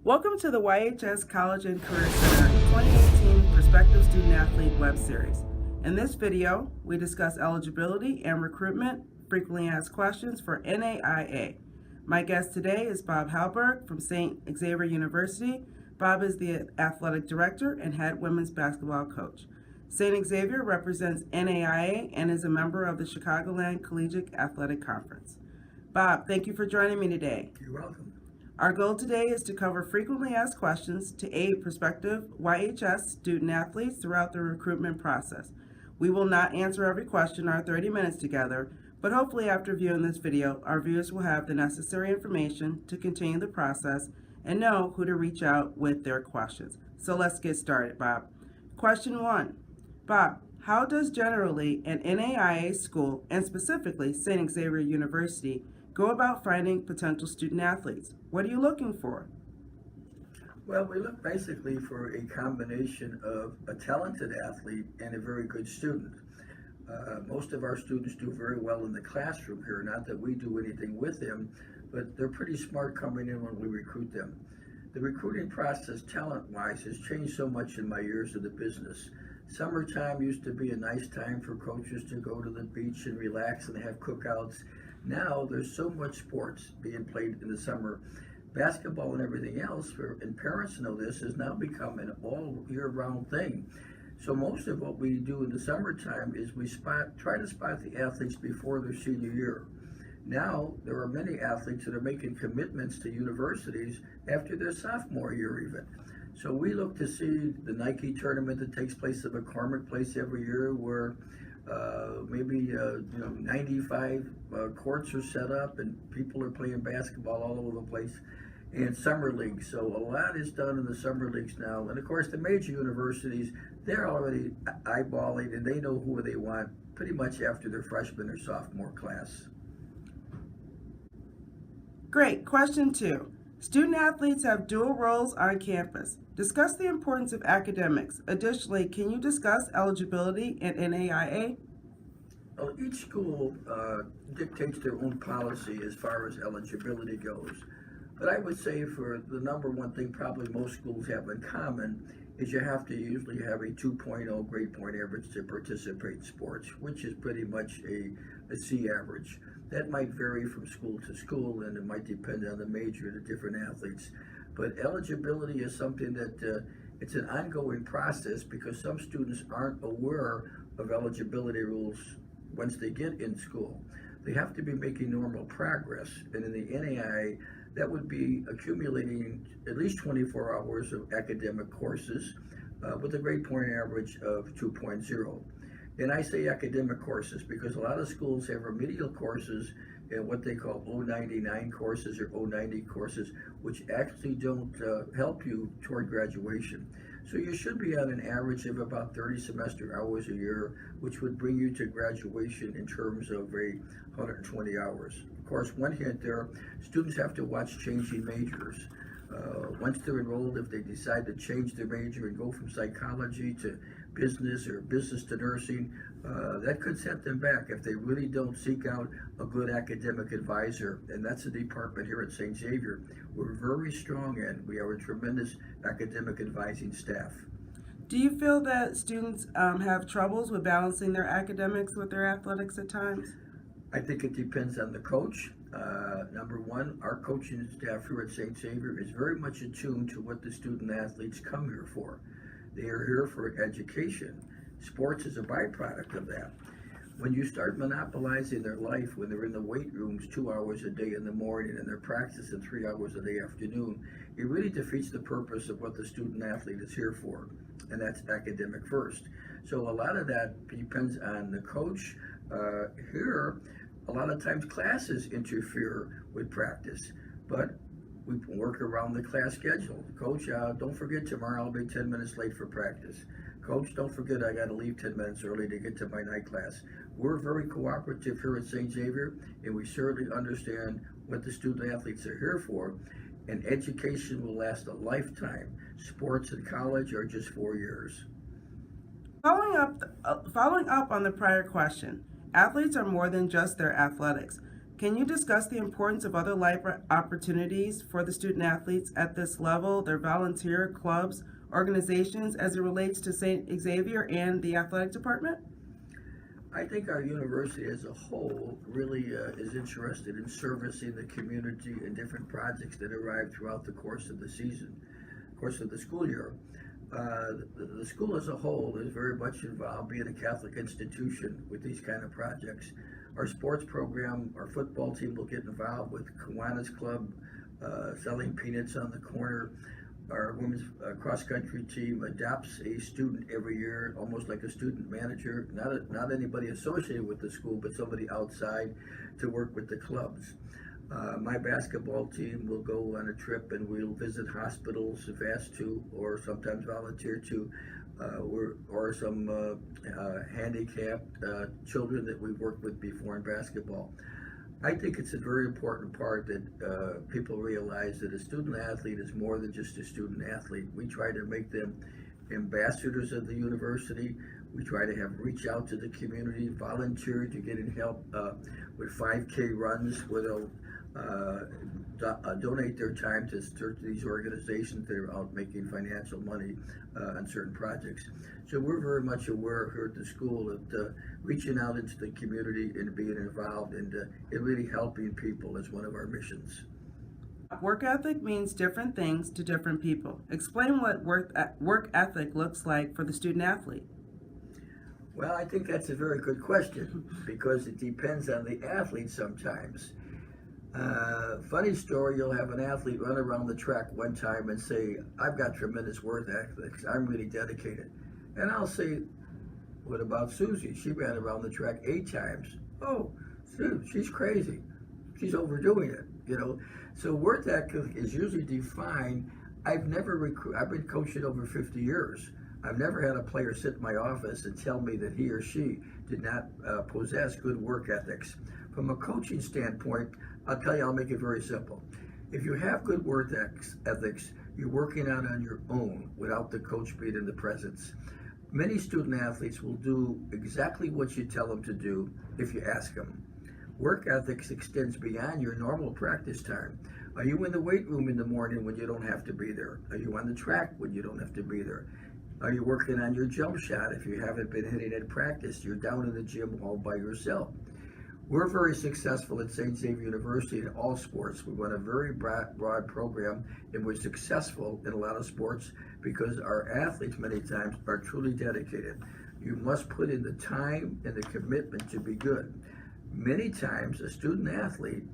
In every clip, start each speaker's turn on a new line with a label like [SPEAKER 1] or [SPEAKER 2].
[SPEAKER 1] Welcome to the YHS College and Career Center 2018 Prospective Student Athlete Web Series. In this video, we discuss eligibility and recruitment, frequently asked questions for NAIA. My guest today is Bob Halberg from St. Xavier University. Bob is the athletic director and head women's basketball coach. St. Xavier represents NAIA and is a member of the Chicagoland Collegiate Athletic Conference. Bob, thank you for joining me today.
[SPEAKER 2] You're welcome.
[SPEAKER 1] Our goal today is to cover frequently asked questions to aid prospective YHS student athletes throughout the recruitment process. We will not answer every question in our 30 minutes together, but hopefully after viewing this video, our viewers will have the necessary information to continue the process and know who to reach out with their questions. So let's get started, Bob. Question 1. Bob, how does generally an NAIA school, and specifically St. Xavier University, go about finding potential student athletes? What are you looking for?
[SPEAKER 2] Well, we look basically for a combination of a talented athlete and a very good student. Most of our students do very well in the classroom here, not that we do anything with them, but they're pretty smart coming in when we recruit them. The recruiting process, talent-wise, has changed so much in my years of the business. Summertime used to be a nice time for coaches to go to the beach and relax and have cookouts. Now there's so much sports being played in the summer. Basketball and everything else, and parents know this, has now become an all year round thing. So most of what we do in the summertime is we try to spot the athletes before their senior year. Now there are many athletes that are making commitments to universities after their sophomore year even. So we look to see the Nike tournament that takes place at McCormick Place every year, where maybe 95 courts are set up and people are playing basketball all over the place, and summer leagues. So a lot is done in the summer leagues now, and of course the major universities, they're already eyeballing and they know who they want pretty much after their freshman or sophomore class.
[SPEAKER 1] Great. Question 2. Student athletes have dual roles on campus. Discuss the importance of academics. Additionally, can you discuss eligibility in NAIA?
[SPEAKER 2] Well, each school dictates their own policy as far as eligibility goes. But I would say for the number one thing probably most schools have in common is you have to usually have a 2.0 grade point average to participate in sports, which is pretty much a C average. That might vary from school to school, and it might depend on the major of the different athletes. But eligibility is something that it's an ongoing process because some students aren't aware of eligibility rules once they get in school. They have to be making normal progress, and in the NAIA, that would be accumulating at least 24 hours of academic courses with a grade point average of 2.0. And I say academic courses because a lot of schools have remedial courses and what they call 099 courses or 090 courses, which actually don't help you toward graduation. So you should be on an average of about 30 semester hours a year, which would bring you to graduation in terms of 120 hours. Of course, one hint there, students have to watch changing majors. Once they're enrolled, if they decide to change their major and go from psychology to business or business to nursing, that could set them back if they really don't seek out a good academic advisor. And that's a department here at St. Xavier we're very strong in. We have a tremendous academic advising staff.
[SPEAKER 1] Do you feel that students have troubles with balancing their academics with their athletics at times?
[SPEAKER 2] I think it depends on the coach. Number one, our coaching staff here at St. Xavier is very much attuned to what the student athletes come here for. They are here for education. Sports is a byproduct of that. When you start monopolizing their life, when they're in the weight rooms 2 hours a day in the morning and they're practicing 3 hours a day afternoon, it really defeats the purpose of what the student athlete is here for, and that's academic first. So a lot of that depends on the coach. Here, a lot of times classes interfere with practice, but we work around the class schedule. Coach, don't forget tomorrow I'll be 10 minutes late for practice. Coach, don't forget I got to leave 10 minutes early to get to my night class. We're very cooperative here at St. Xavier, and we certainly understand what the student athletes are here for, and education will last a lifetime. Sports in college are just 4 years.
[SPEAKER 1] Following up on the prior question, athletes are more than just their athletics. Can you discuss the importance of other life opportunities for the student athletes at this level, their volunteer clubs, organizations, as it relates to St. Xavier and the athletic department?
[SPEAKER 2] I think our university as a whole really is interested in servicing the community and different projects that arrive throughout the course of the season, course of the school year. The school as a whole is very much involved, being a Catholic institution, with these kind of projects. Our sports program, our football team will get involved with Kiwanis Club, selling peanuts on the corner. Our women's cross-country team adopts a student every year, almost like a student manager, not anybody associated with the school, but somebody outside to work with the clubs. My basketball team will go on a trip and we'll visit hospitals if asked to, or sometimes volunteer to, or some handicapped children that we've worked with before in basketball. I think it's a very important part that people realize that a student athlete is more than just a student athlete. We try to make them ambassadors of the university. We try to have reach out to the community, volunteer to get in help with 5K runs where they'll donate their time to these organizations that are out making financial money on certain projects. So we're very much aware here at the school that reaching out into the community and being involved and really helping people is one of our missions.
[SPEAKER 1] Work ethic means different things to different people. Explain what work ethic looks like for the student athlete.
[SPEAKER 2] Well, I think that's a very good question because it depends on the athlete sometimes. Funny story, you'll have an athlete run around the track one time and say, I've got tremendous work ethics, I'm really dedicated. And I'll say, what about Susie? She ran around the track 8 times. Oh, she's crazy. She's overdoing it, you know. So work ethic is usually defined. I've been coaching over 50 years. I've never had a player sit in my office and tell me that he or she did not possess good work ethics. From a coaching standpoint, I'll tell you, I'll make it very simple. If you have good work ethics, you're working out on your own without the coach being in the presence. Many student athletes will do exactly what you tell them to do if you ask them. Work ethics extends beyond your normal practice time. Are you in the weight room in the morning when you don't have to be there? Are you on the track when you don't have to be there? Are you working on your jump shot if you haven't been hitting at practice? You're down in the gym all by yourself. We're very successful at St. Xavier University in all sports. We run a very broad program, and we're successful in a lot of sports because our athletes many times are truly dedicated. You must put in the time and the commitment to be good. Many times a student athlete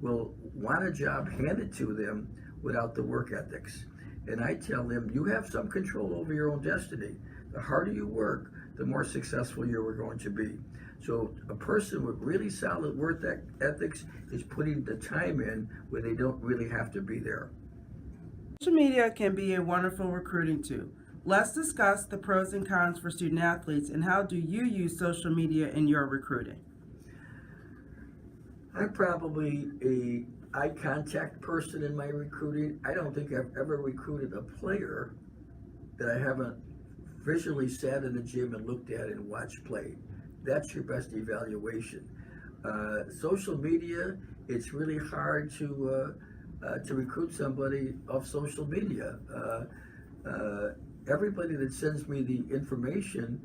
[SPEAKER 2] will want a job handed to them without the work ethics. And I tell them, you have some control over your own destiny. The harder you work, the more successful you're going to be. So a person with really solid work ethics is putting the time in when they don't really have to be there.
[SPEAKER 1] Social media can be a wonderful recruiting tool. Let's discuss the pros and cons for student athletes and how do you use social media in your recruiting?
[SPEAKER 2] I'm probably a eye contact person in my recruiting. I don't think I've ever recruited a player that I haven't visually sat in the gym and looked at and watched play. That's your best evaluation. Social media, it's really hard to recruit somebody off social media. Everybody that sends me the information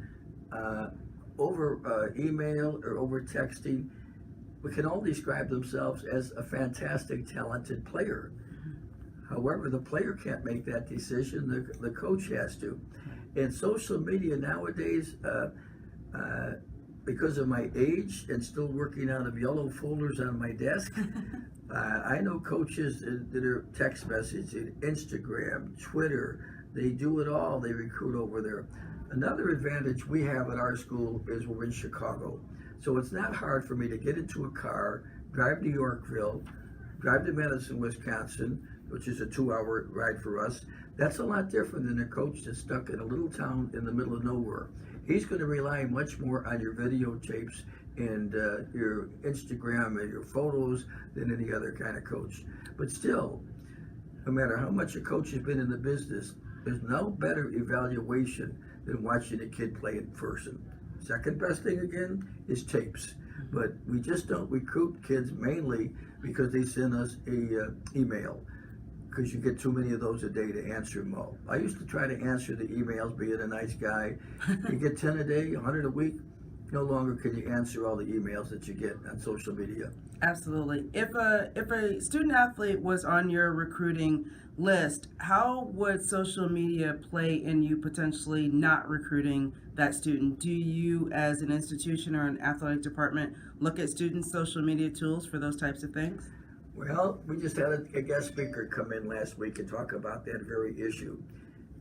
[SPEAKER 2] over email or over texting, we can all describe themselves as a fantastic, talented player. However, the player can't make that decision, the coach has to. And social media nowadays, because of my age and still working out of yellow folders on my desk, I know coaches that are text messaging, Instagram, Twitter, they do it all, they recruit over there. Another advantage we have at our school is we're in Chicago. So it's not hard for me to get into a car, drive to Yorkville, drive to Madison, Wisconsin, which is a 2-hour ride for us. That's a lot different than a coach that's stuck in a little town in the middle of nowhere. He's going to rely much more on your videotapes and your Instagram and your photos than any other kind of coach. But still, no matter how much a coach has been in the business, there's no better evaluation than watching a kid play in person. Second best thing again is tapes. But we just don't recruit kids mainly because they send us a email, because you get too many of those a day to answer them all. I used to try to answer the emails, being a nice guy. You get 10 a day, 100 a week, no longer can you answer all the emails that you get on social media.
[SPEAKER 1] Absolutely. If a student athlete was on your recruiting list, how would social media play in you potentially not recruiting that student? Do you, as an institution or an athletic department, look at students' social media tools for those types of things?
[SPEAKER 2] Well, we just had a guest speaker come in last week and talk about that very issue.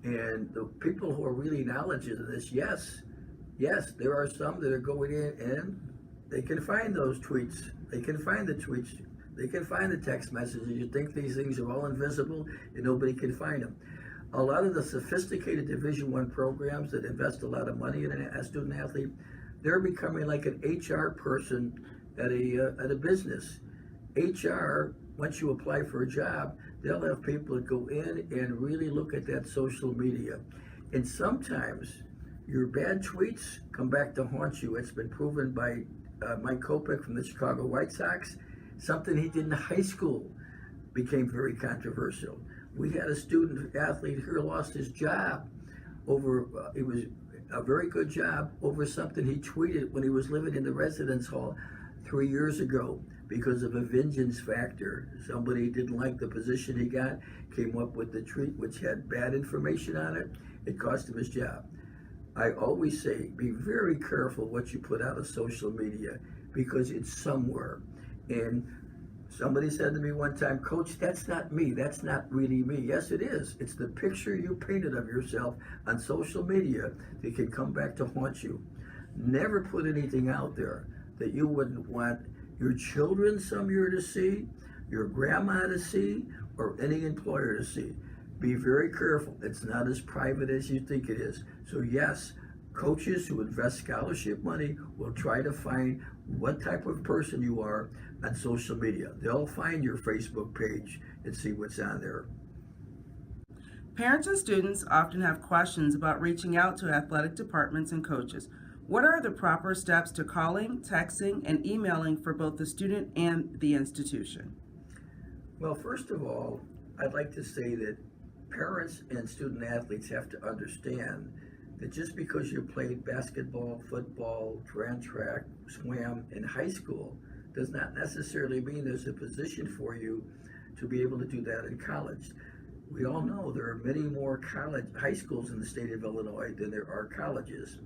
[SPEAKER 2] And the people who are really knowledgeable of this, yes, there are some that are going in and they can find those tweets. They can find the tweets. They can find the text messages. You think these things are all invisible and nobody can find them. A lot of the sophisticated Division I programs that invest a lot of money in a student athlete, they're becoming like an HR person at a business. HR, once you apply for a job, they'll have people that go in and really look at that social media. And sometimes your bad tweets come back to haunt you. It's been proven by Mike Kopech from the Chicago White Sox. Something he did in high school became very controversial. We had a student athlete here lost his job over, it was a very good job, over something he tweeted when he was living in the residence hall 3 years ago. Because of a vengeance factor, somebody didn't like the position he got, came up with the tweet which had bad information on it. It cost him his job. I always say, be very careful what you put out of social media, because it's somewhere. And somebody said to me one time, Coach, that's not me. That's not really me. Yes, it is. It's the picture you painted of yourself on social media that can come back to haunt you. Never put anything out there that you wouldn't want your children some year to see, your grandma to see, or any employer to see. Be very careful. It's not as private as you think it is. So yes, coaches who invest scholarship money will try to find what type of person you are on social media. They'll find your Facebook page and see what's on there.
[SPEAKER 1] Parents and students often have questions about reaching out to athletic departments and coaches. What are the proper steps to calling, texting, and emailing for both the student and the institution?
[SPEAKER 2] Well, first of all, I'd like to say that parents and student athletes have to understand that just because you played basketball, football, track, swam in high school does not necessarily mean there's a position for you to be able to do that in college. We all know there are many more high schools in the state of Illinois than there are colleges.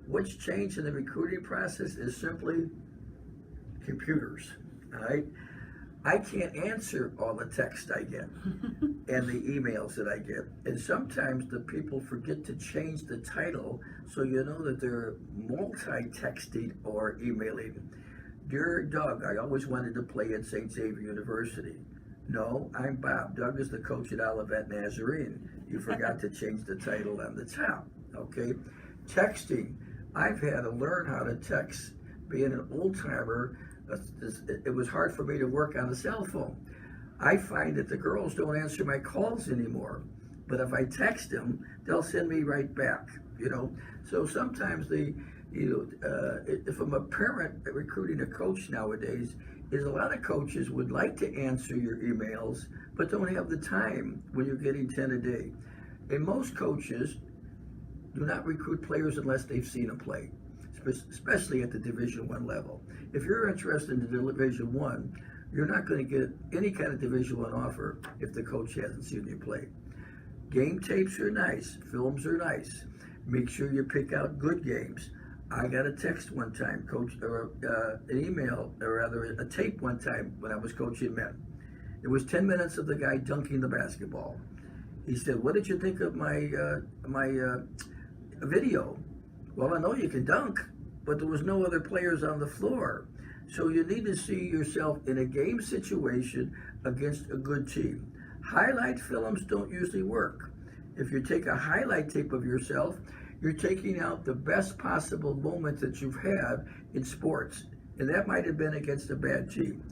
[SPEAKER 2] What's changed in the recruiting process is simply computers, all right? I can't answer all the texts I get and the emails that I get. And sometimes the people forget to change the title so you know that they're multi-texting or emailing. Dear Doug, I always wanted to play at St. Xavier University. No, I'm Bob. Doug is the coach at Olivet Nazarene. You forgot to change the title on the top, okay? Texting. I've had to learn how to text. Being an old timer, it was hard for me to work on a cell phone. I find that the girls don't answer my calls anymore, but if I text them, they'll send me right back, you know? So sometimes if I'm a parent recruiting a coach nowadays, is a lot of coaches would like to answer your emails, but don't have the time when you're getting 10 a day. And most coaches do not recruit players unless they've seen them play, especially at the Division I level. If you're interested in the Division I, you're not going to get any kind of Division I offer if the coach hasn't seen you play. Game tapes are nice, films are nice. Make sure you pick out good games. I got a text one time, coach, or an email, or rather a tape one time when I was coaching men. It was 10 minutes of the guy dunking the basketball. He said, "What did you think of my video?" Well, I know you can dunk, but there was no other players on the floor. So you need to see yourself in a game situation against a good team. Highlight films don't usually work. If you take a highlight tape of yourself, you're taking out the best possible moment that you've had in sports. And that might have been against a bad team.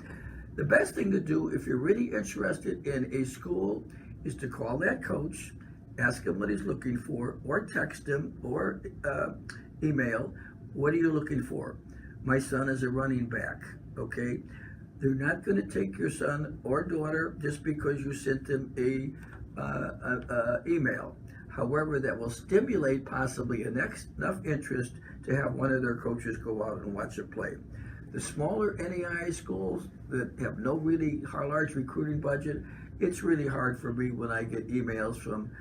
[SPEAKER 2] The best thing to do if you're really interested in a school is to call that coach, ask him what he's looking for, or text him, or email, what are you looking for? My son is a running back, okay? They're not going to take your son or daughter just because you sent them a email. However, that will stimulate possibly enough interest to have one of their coaches go out and watch it play. The smaller NAIA schools that have no really large recruiting budget, it's really hard for me when I get emails from,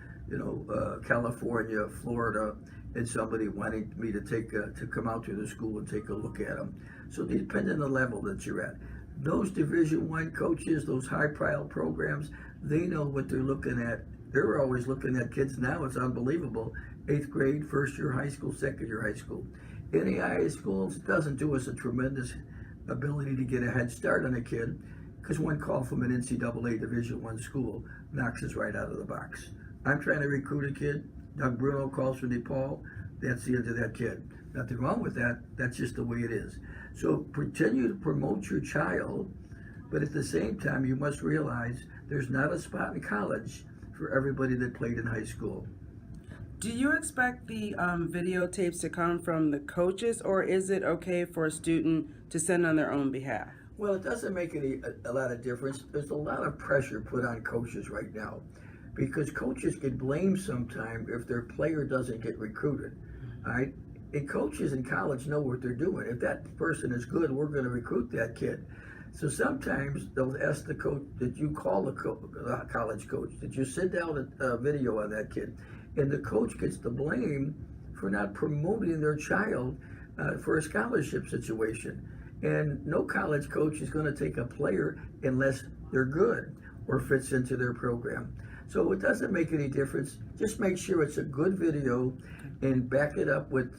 [SPEAKER 2] California, Florida, and somebody wanting me to come out to the school and take a look at them. So depending on the level that you're at, those Division I coaches, those high-profile programs, they know what they're looking at. They're always looking at kids now. It's unbelievable. 8th grade, first year high school, second year high school. NAIA schools doesn't do us a tremendous ability to get a head start on a kid, because one call from an NCAA Division I school knocks us right out of the box. I'm trying to recruit a kid. Doug Bruno calls from DePaul. That's the end of that kid. Nothing wrong with that. That's just the way it is. So continue to promote your child, but at the same time, you must realize there's not a spot in college for everybody that played in high school.
[SPEAKER 1] Do you expect the videotapes to come from the coaches, or is it okay for a student to send on their own behalf?
[SPEAKER 2] Well, it doesn't make a lot of difference. There's a lot of pressure put on coaches right now, because coaches get blamed sometime if their player doesn't get recruited. All right? And coaches in college know what they're doing. If that person is good, we're going to recruit that kid. So sometimes they'll ask the coach, did you call the college coach? Did you send out a video on that kid? And the coach gets the blame for not promoting their child for a scholarship situation. And no college coach is going to take a player unless they're good or fits into their program. So it doesn't make any difference. Just make sure it's a good video and back it up with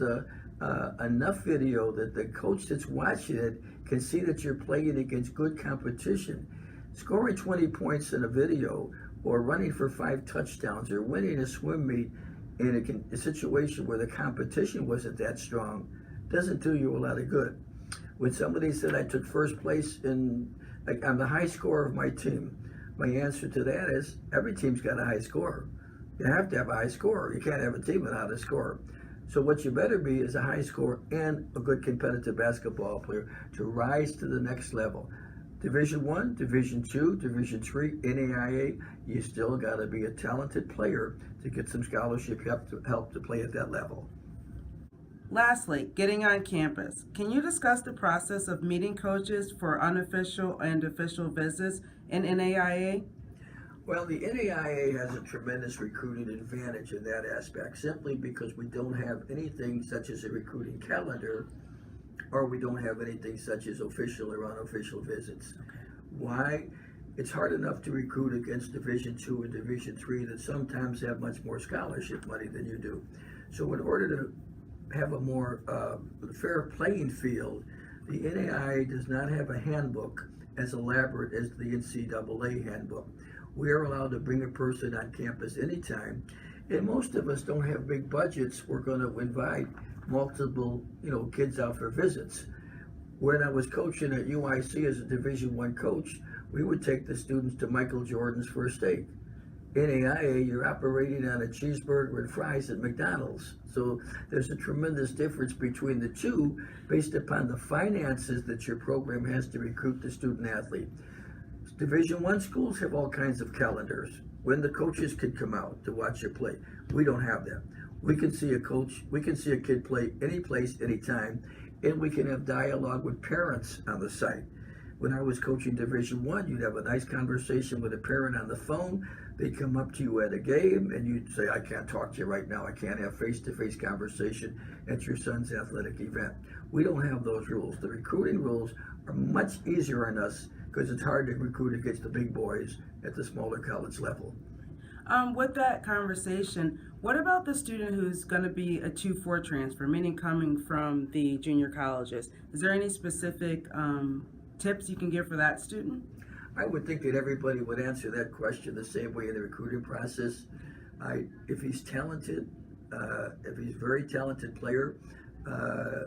[SPEAKER 2] enough video that the coach that's watching it can see that you're playing against good competition. Scoring 20 points in a video, or running for 5 touchdowns, or winning a swim meet in a situation where the competition wasn't that strong, doesn't do you a lot of good. When somebody said I took first place I'm the high scorer of my team, my answer to that is every team's got a high scorer. You have to have a high scorer. You can't have a team without a scorer. So what you better be is a high scorer and a good competitive basketball player to rise to the next level. Division I, Division II, Division III, NAIA, you still got to be a talented player to get some scholarship help to play at that level.
[SPEAKER 1] Lastly, getting on campus. Can you discuss the process of meeting coaches for unofficial and official visits in NAIA?
[SPEAKER 2] Well, the NAIA has a tremendous recruiting advantage in that aspect, simply because we don't have anything such as a recruiting calendar, or we don't have anything such as official or unofficial visits. Why? It's hard enough to recruit against Division II and Division III that sometimes have much more scholarship money than you do. So in order to have a more fair playing field, the NAIA does not have a handbook as elaborate as the NCAA handbook. We are allowed to bring a person on campus anytime, and most of us don't have big budgets. We're going to invite multiple, kids out for visits. When I was coaching at UIC as a Division I coach, we would take the students to Michael Jordan's first steak. NAIA, you're operating on a cheeseburger and fries at McDonald's. So there's a tremendous difference between the two based upon the finances that your program has to recruit the student athlete. Division I schools have all kinds of calendars when the coaches can come out to watch you play. We don't have that. We can see a kid play any place, anytime, and we can have dialogue with parents on the site. When I was coaching Division I, you'd have a nice conversation with a parent on the phone. They'd come up to you at a game, and you'd say, I can't talk to you right now. I can't have face-to-face conversation at your son's athletic event. We don't have those rules. The recruiting rules are much easier on us because it's hard to recruit against the big boys at the smaller college level.
[SPEAKER 1] With that conversation, what about the student who's going to be a 2-4 transfer, meaning coming from the junior colleges? Is there any specific tips you can give for that student?
[SPEAKER 2] I would think that everybody would answer that question the same way in the recruiting process. If he's talented, if he's a very talented player,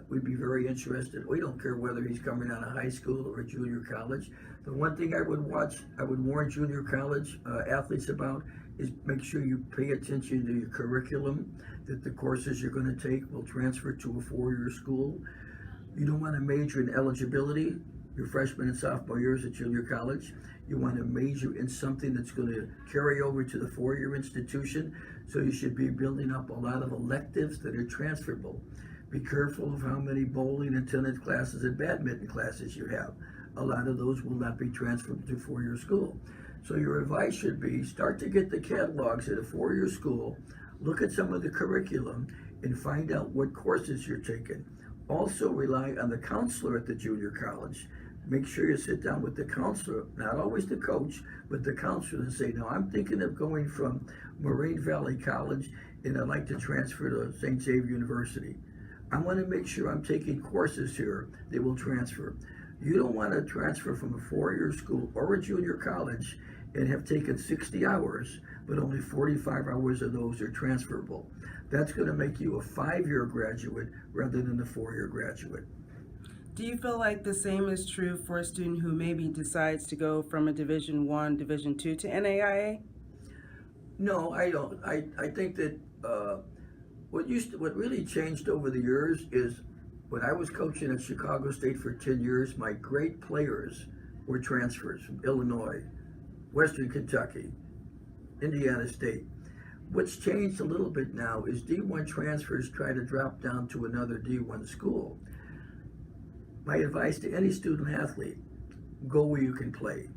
[SPEAKER 2] we'd be very interested. We don't care whether he's coming out of high school or junior college. The one thing I would warn junior college athletes about is make sure you pay attention to your curriculum, that the courses you're going to take will transfer to a 4-year school. You don't want to major in eligibility your freshman and sophomore years at junior college. You want to major in something that's going to carry over to the four-year institution. So you should be building up a lot of electives that are transferable. Be careful of how many bowling and tennis classes and badminton classes you have. A lot of those will not be transferred to four-year school. So your advice should be start to get the catalogs at a four-year school, look at some of the curriculum, and find out what courses you're taking. Also rely on the counselor at the junior college. Make sure you sit down with the counselor, not always the coach, but the counselor, and say, now I'm thinking of going from Moraine Valley College and I'd like to transfer to St. Xavier University. I want to make sure I'm taking courses here that will transfer. You don't want to transfer from a four-year school or a junior college and have taken 60 hours, but only 45 hours of those are transferable. That's going to make you a five-year graduate rather than a four-year graduate.
[SPEAKER 1] Do you feel like the same is true for a student who maybe decides to go from a Division I, Division II to NAIA?
[SPEAKER 2] No, I don't. I think that what really changed over the years is when I was coaching at Chicago State for 10 years, my great players were transfers from Illinois, Western Kentucky, Indiana State. What's changed a little bit now is D1 transfers try to drop down to another D1 school. My advice to any student athlete, go where you can play.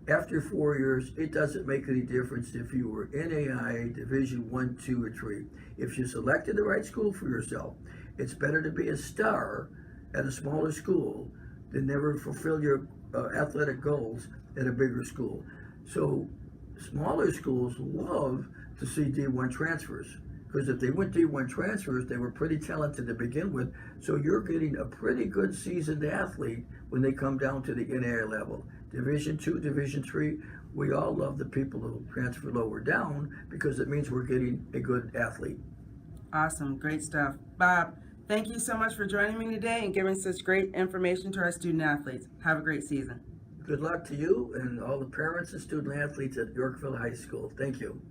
[SPEAKER 2] After 4 years, it doesn't make any difference if you were NAIA Division I, II, or III. If you selected the right school for yourself, it's better to be a star at a smaller school than never fulfill your athletic goals at a bigger school. So smaller schools love to see D1 transfers, because if they went D1 transfers, they were pretty talented to begin with, so you're getting a pretty good seasoned athlete when they come down to the NAIA level. Division II, Division III, we all love the people who transfer lower down because it means we're getting a good athlete.
[SPEAKER 1] Awesome, great stuff. Bob, thank you so much for joining me today and giving such great information to our student athletes. Have a great season.
[SPEAKER 2] Good luck to you and all the parents and student athletes at Yorkville High School. Thank you.